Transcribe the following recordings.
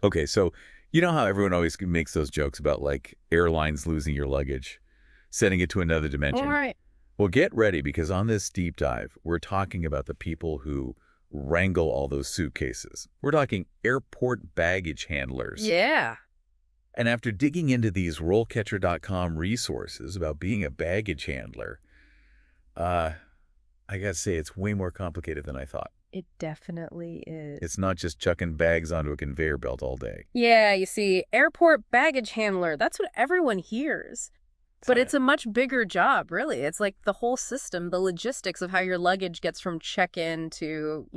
Okay, so you know how everyone always makes those jokes about like airlines losing your luggage, sending it to another All dimension? right. Well, get ready because on this deep dive, we're talking about the people who wrangle all those suitcases. We're talking airport baggage handlers. Yeah. And after digging into these RoleCatcher.com resources about being a baggage handler, uh, I gotta say it's way more complicated than I thought. It definitely It's is. not just chucking bags onto a conveyor belt all day. Yeah, you see, airport baggage handler, that's what everyone hears. But Uh, it's a much bigger job, really. It's like the whole system, the logistics of how your luggage gets from check-in to,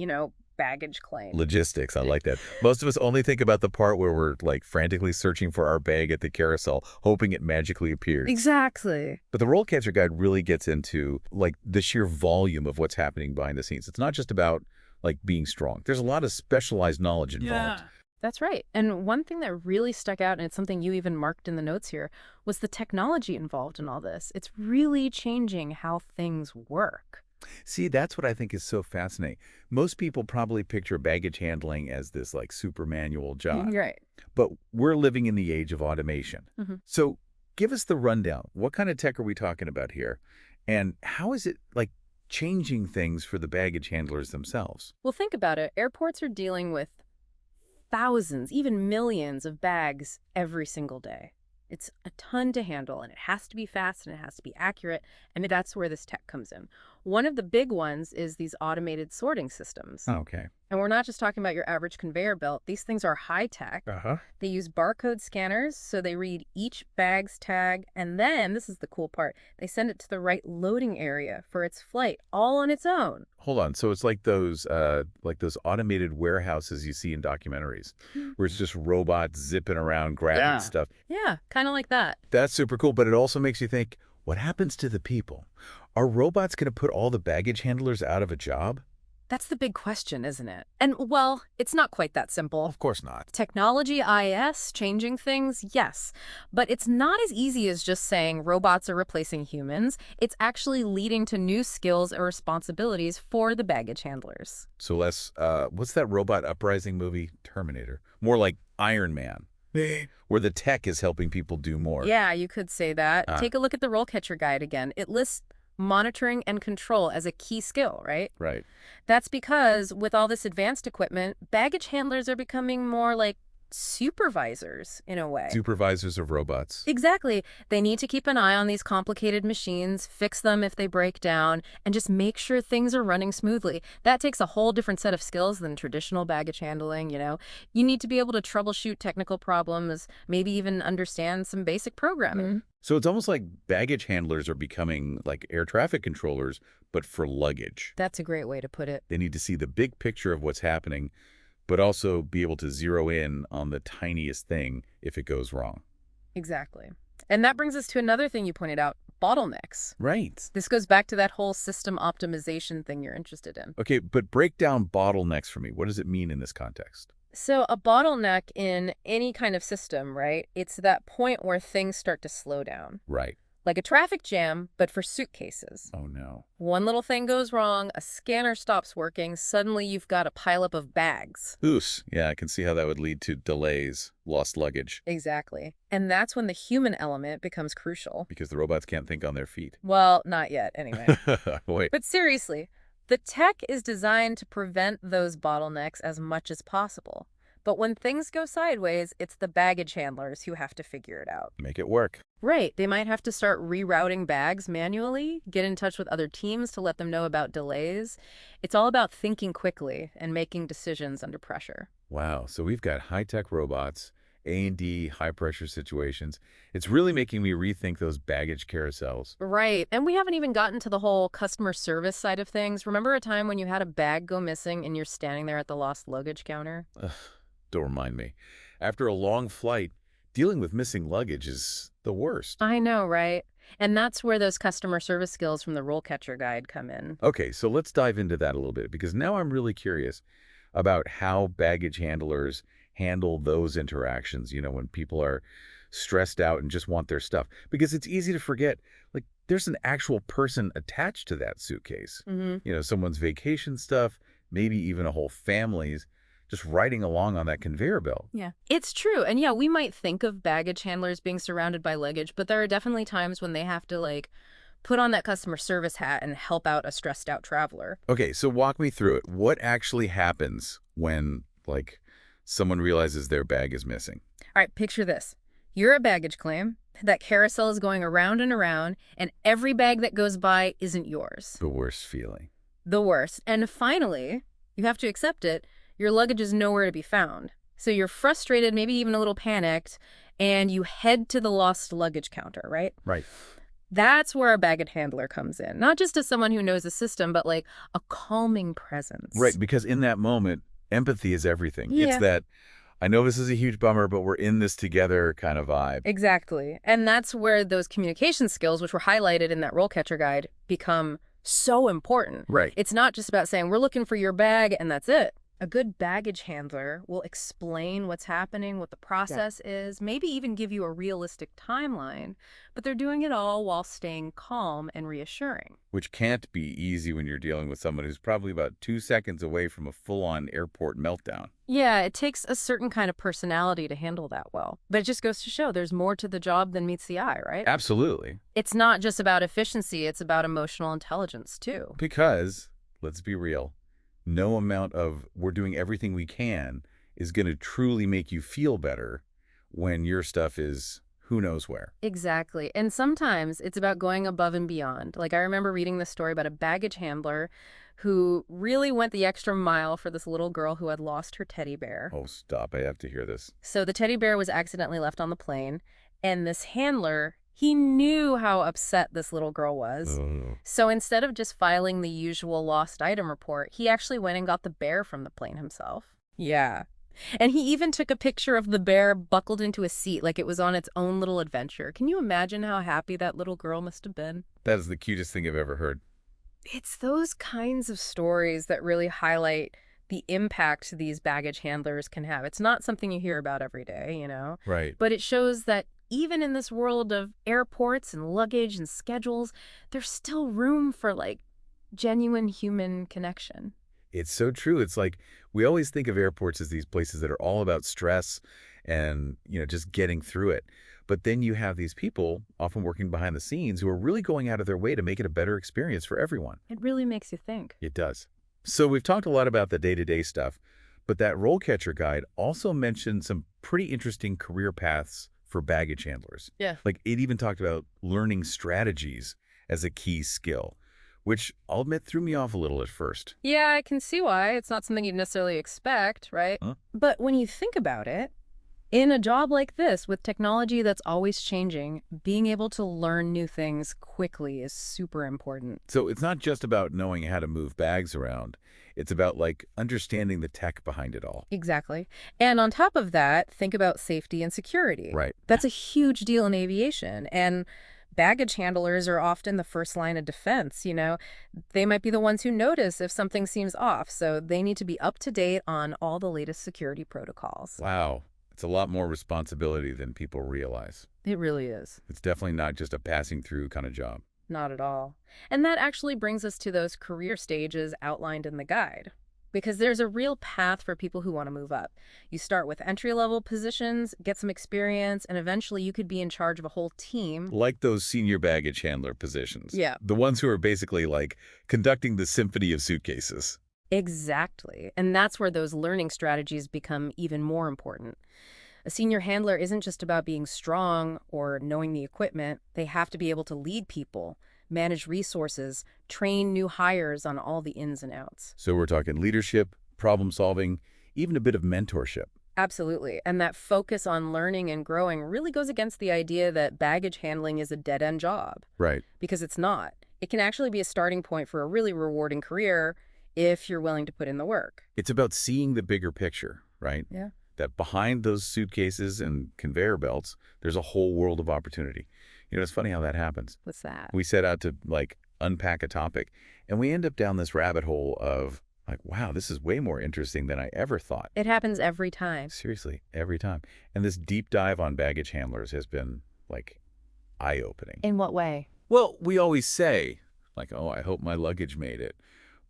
baggage claim. Logistics, I like that. Most of us only think about the part where we're like frantically searching for our bag at the carousel, hoping it magically appears. Exactly. But the roll catcher guide really gets into like the sheer volume of what's happening behind the scenes. It's not just about like being strong. There's a lot of specialized knowledge involved. That's right. And one thing that really stuck out, and it's something you even marked in the notes here, was the technology involved in all this. It's really changing how things work. See, that's what I think is so fascinating. Most people probably picture baggage handling as this like super manual job, Right. but we're living in the age of automation. hmm So give us the rundown. What kind of tech are we talking about here? And how is it like changing things for the baggage handlers themselves? Well, think about it. Airports are dealing with thousands, even millions of bags every single day. It's a ton to handle, and it has to be fast and it has to be accurate, and that's where this tech comes in. One of the big ones is these automated sorting systems. Okay. And we're not just talking about your average conveyor belt. These things are high tech. Uh-huh. They use barcode scanners, so they read each bag's tag, and then, this is the cool part, they send it to the right loading area for its flight, all on its own. Hold on. So it's like those automated warehouses you see in documentaries where it's just robots zipping around grabbing stuff. Yeah, kind of like that. That's super cool, but it also makes you think, what happens to the people? Are robots going to put all the baggage handlers out of a job? That's the big question, isn't it? And, well, it's not quite that simple. Of course not. Technology, IS, changing things, yes. But it's not as easy as just saying robots are replacing humans. It's actually leading to new skills or responsibilities for the baggage handlers. So what's that robot uprising movie? Terminator. More like Iron Man, where the tech is helping people do more. Yeah, you could say that. Ah, Take a look at the RoleCatcher guide again. It lists monitoring and control as a key skill, right? right. That's because with all this advanced equipment, baggage handlers are becoming more like supervisors in a way. Supervisors of robots. Exactly. They need to keep an eye on these complicated machines, fix them if they break down, and just make sure things are running smoothly. That takes a whole different set of skills than traditional baggage handling. You need to be able to troubleshoot technical problems, maybe even understand some basic programming. So it's almost like baggage handlers are becoming like air traffic controllers, but for luggage. That's a great way to put it. They need to see the big picture of what's happening, but also be able to zero in on the tiniest thing if it goes wrong. Exactly. And that brings us to another thing you pointed out, bottlenecks. Right. This goes back to that whole system optimization thing you're interested in. Okay, but break down bottlenecks for me. What does it mean in this context? So a bottleneck in any kind of system, right? It's that point where things start to slow down. Right. Like a traffic jam, but for suitcases. Oh, no. One little thing goes wrong, a scanner stops working, suddenly you've got a pileup of bags. Oos. Yeah, I can see how that would lead to delays, lost luggage, Exactly. And that's when the human element becomes crucial. because the robots can't think on their feet. Well, not yet, anyway. Boy. But seriously, the tech is designed to prevent those bottlenecks as much as possible. But when things go sideways, it's the baggage handlers who have to figure it out. Make it work. Right. They might have to start rerouting bags manually, get in touch with other teams to let them know about delays. It's all about thinking quickly and making decisions under pressure. Wow. So we've got high-tech robots, A&D, high-pressure situations. It's really making me rethink those baggage carousels. Right. And we haven't even gotten to the whole customer service side of things. Remember a time when you had a bag go missing and you're standing there at the lost luggage counter? Ugh, don't remind me. After a long flight, dealing with missing luggage is the worst. I know, right? And that's where those customer service skills from the RoleCatcher guide come in. Okay, so let's dive into that a little bit because now I'm really curious about how baggage handlers handle those interactions, when people are stressed out and just want their stuff. Because it's easy to forget, like, there's an actual person attached to that suitcase. hmm Someone's vacation stuff, maybe even a whole family's. just riding along on that conveyor belt. Yeah. It's true. And yeah, we might think of baggage handlers being surrounded by luggage, but there are definitely times when they have to put on that customer service hat and help out a stressed out traveler. Okay, so walk me through it. What actually happens when, like, someone realizes their bag is missing? All right, picture this. You're a baggage claim. That carousel is going around and around, and every bag that goes by isn't yours. The worst feeling. The worst. And finally, you have to accept it, your luggage is nowhere to be found. So you're frustrated, maybe even a little panicked, and you head to the lost luggage counter, right? Right. That's where a baggage handler comes in. Not just as someone who knows the system, but like a calming presence. Right, because in that moment, empathy is everything. Yeah. It's that, I know this is a huge bummer, but we're in this together kind of vibe. Exactly. And that's where those communication skills, which were highlighted in that RoleCatcher guide, become so important. Right. It's not just about saying, we're looking for your bag, and that's it. A good baggage handler will explain what's happening, what the process is, maybe even give you a realistic timeline, but they're doing it all while staying calm and reassuring. Which can't be easy when you're dealing with someone who's probably about 2 seconds away from a full-on airport meltdown. Yeah, it takes a certain kind of personality to handle that well. But it just goes to show there's more to the job than meets the eye, right? Absolutely. It's not just about efficiency, it's about emotional intelligence, too. Because, let's be real, no amount of we're doing everything we can is going to truly make you feel better when your stuff is who knows where. Exactly. And sometimes it's about going above and beyond. Like I remember reading this story about a baggage handler who really went the extra mile for this little girl who had lost her teddy bear. Oh, stop. I have to hear this. So the teddy bear was accidentally left on the plane, and this handler, he knew how upset this little girl was. Oh. So instead of just filing the usual lost item report, he actually went and got the bear from the plane himself. Yeah. And he even took a picture of the bear buckled into a seat like it was on its own little adventure. Can you imagine how happy that little girl must have been? That is the cutest thing I've ever heard. It's those kinds of stories that really highlight the impact these baggage handlers can have. It's not something you hear about every day, you know? Right. But it shows that even in this world of airports and luggage and schedules, there's still room for genuine human connection. It's so true. It's like we always think of airports as these places that are all about stress and, just getting through it. But then you have these people, often working behind the scenes, who are really going out of their way to make it a better experience for everyone. It really makes you think. It does. So we've talked a lot about the day-to-day stuff, but that RoleCatcher guide also mentioned some pretty interesting career paths for baggage handlers. Yeah. Like it even talked about learning strategies as a key skill, which I'll admit threw me off a little at first. Yeah, I can see why. It's not something you'd necessarily expect, right? Huh? But when you think about it, in a job like this, with technology that's always changing, being able to learn new things quickly is super important. So it's not just about knowing how to move bags around. It's about understanding the tech behind it all. Exactly. And on top of that, think about safety and security. Right. That's a huge deal in aviation. And baggage handlers are often the first line of defense, They might be the ones who notice if something seems off, so they need to be up to date on all the latest security protocols. Wow. It's a lot more responsibility than people realize. It really is. It's definitely not just a passing through kind of job. Not at all. And that actually brings us to those career stages outlined in the guide. Because there's a real path for people who want to move up. You start with entry-level positions, get some experience, and eventually you could be in charge of a whole team. Like those senior baggage handler positions. Yeah. The ones who are basically conducting the symphony of suitcases. Exactly. And that's where those learning strategies become even more important. A senior handler isn't just about being strong or knowing the equipment. They have to be able to lead people, manage resources, train new hires on all the ins and outs. So we're talking leadership, problem solving, even a bit of mentorship. Absolutely. And that focus on learning and growing really goes against the idea that baggage handling is a dead-end job. Right. Because it's not. It can actually be a starting point for a really rewarding career if you're willing to put in the work. It's about seeing the bigger picture, right? Yeah. That behind those suitcases and conveyor belts, there's a whole world of opportunity. It's funny how that happens. What's that? We set out to unpack a topic and we end up down this rabbit hole of wow, this is way more interesting than I ever thought. It happens every time. Seriously, every time. And this deep dive on baggage handlers has been eye-opening. In what way? Well, we always say oh, I hope my luggage made it.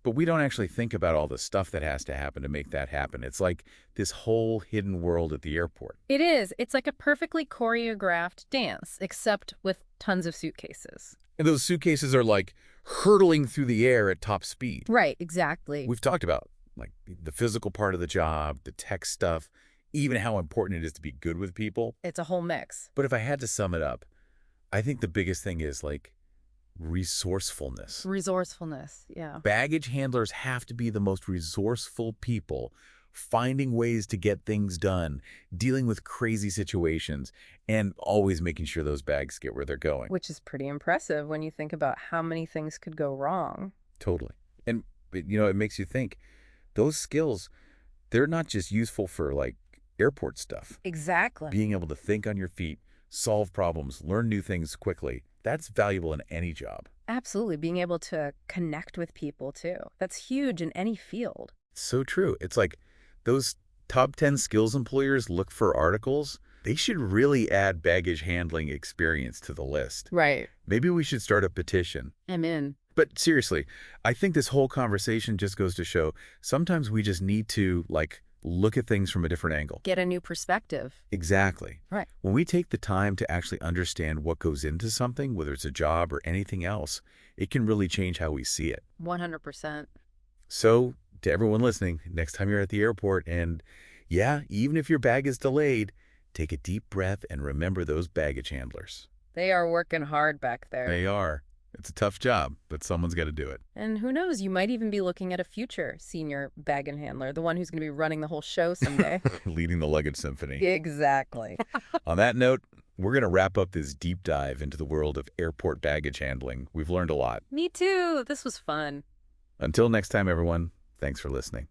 But we don't actually think about all the stuff that has to happen to make that happen. It's like this whole hidden world at the airport. It is. It's like a perfectly choreographed dance, except with tons of suitcases. And those suitcases are like hurtling through the air at top speed. Right, exactly. We've talked about like the physical part of the job, the tech stuff, even how important it is to be good with people. It's a whole mix. But if I had to sum it up, I think the biggest thing is like resourcefulness. Resourcefulness, yeah. Baggage handlers have to be the most resourceful people, finding ways to get things done, dealing with crazy situations, and always making sure those bags get where they're going. Which is pretty impressive when you think about how many things could go wrong. Totally. And, it makes you think, those skills, they're not just useful for, like, airport stuff. Exactly. Being able to think on your feet, solve problems, learn new things quickly, that's valuable in any job. Absolutely. Being able to connect with people, too. That's huge in any field. So true. It's like those top 10 skills employers look for articles. They should really add baggage handling experience to the list. Right. Maybe we should start a petition. I'm in. But seriously, I think this whole conversation just goes to show sometimes we just need to, like, look at things from a different angle. Get a new perspective. Exactly. Right. When we take the time to actually understand what goes into something, whether it's a job or anything else, it can really change how we see it. 100%. So, to everyone listening, next time you're at the airport and, yeah, even if your bag is delayed, take a deep breath and remember those baggage handlers. They are working hard back there. They are. It's a tough job, but someone's got to do it. And who knows, you might even be looking at a future senior baggage handler, the one who's going to be running the whole show someday. Leading the luggage symphony. Exactly. On that note, we're going to wrap up this deep dive into the world of airport baggage handling. We've learned a lot. Me too. This was fun. Until next time, everyone, thanks for listening.